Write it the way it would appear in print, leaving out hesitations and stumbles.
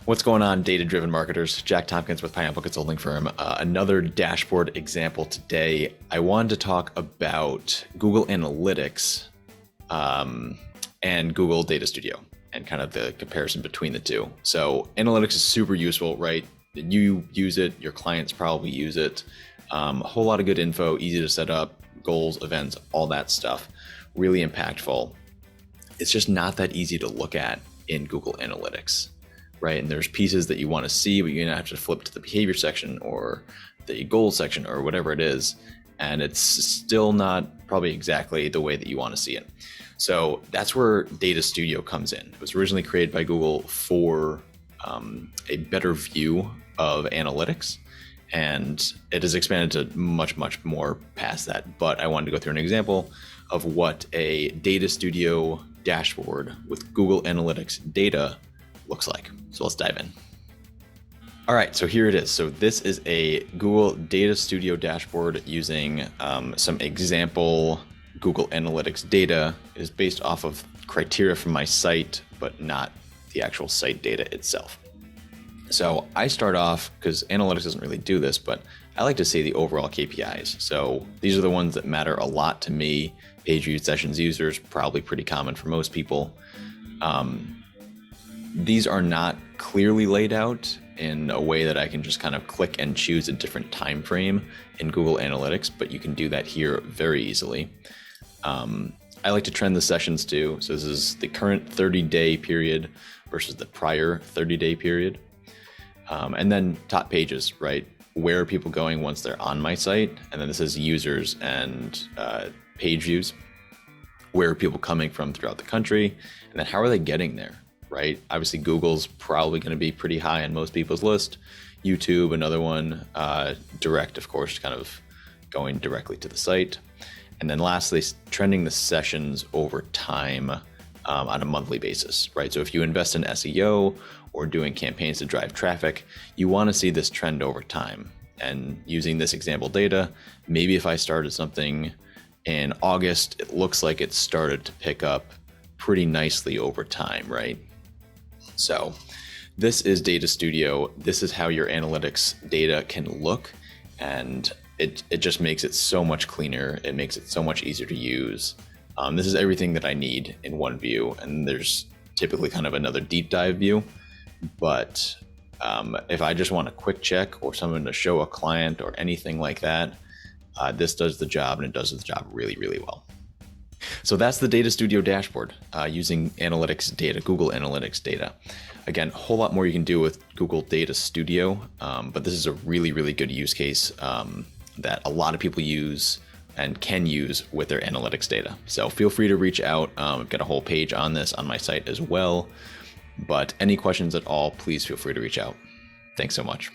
What's going on, data-driven marketers? Jack Tompkins with Pineapple Consulting Firm. Another dashboard example today. I wanted to talk about Google Analytics and Google Data Studio and kind of the comparison between the two. So analytics is super useful, right? You use it, your clients probably use it. A whole lot of good info, easy to set up, goals, events, all that stuff. Really impactful. It's just not that easy to look at in Google Analytics. Right, and there's pieces that you want to see, but you're gonna have to flip to the behavior section or the goals section or whatever it is, and it's still not probably exactly the way that you want to see it. So that's where Data Studio comes in. It was originally created by Google for a better view of analytics, and it has expanded to much more past that. But I wanted to go through an example of what a Data Studio dashboard with Google Analytics data looks like. So let's dive in. All right, so here it is. So this is a Google Data Studio dashboard using some example Google Analytics data. It is based off of criteria from my site, but not the actual site data itself. So I start off, because analytics doesn't really do this, but I like to see the overall KPIs. So these are the ones that matter a lot to me. Page views, sessions, users, probably pretty common for most people. These are not clearly laid out in a way that I can just kind of click and choose a different time frame in Google Analytics, but you can do that here very easily. I like to trend the sessions too. So this is the current 30-day period versus the prior 30-day period. And then top pages, right? Where are people going once they're on my site? And then this is users and page views. Where are people coming from throughout the country? And then how are they getting there? Right? Obviously, Google's probably going to be pretty high on most people's list. YouTube, another one. Direct, of course, kind of going directly to the site. And then lastly, trending the sessions over time on a monthly basis, right? So if you invest in SEO or doing campaigns to drive traffic, you want to see this trend over time. And using this example data, maybe if I started something in August, it looks like it started to pick up pretty nicely over time, right? So this is Data Studio. This is how your analytics data can look, and it just makes it so much cleaner. It makes it so much easier to use. This is everything that I need in one view, and there's typically kind of another deep dive view. But if I just want a quick check or something to show a client or anything like that, this does the job, and it does the job really well. So that's the Data Studio dashboard using analytics data, Google Analytics data. Again, a whole lot more you can do with Google Data Studio, but this is a really good use case that a lot of people use and can use with their analytics data. So feel free to reach out. I've got a whole page on this on my site as well. But any questions at all, please feel free to reach out. Thanks so much.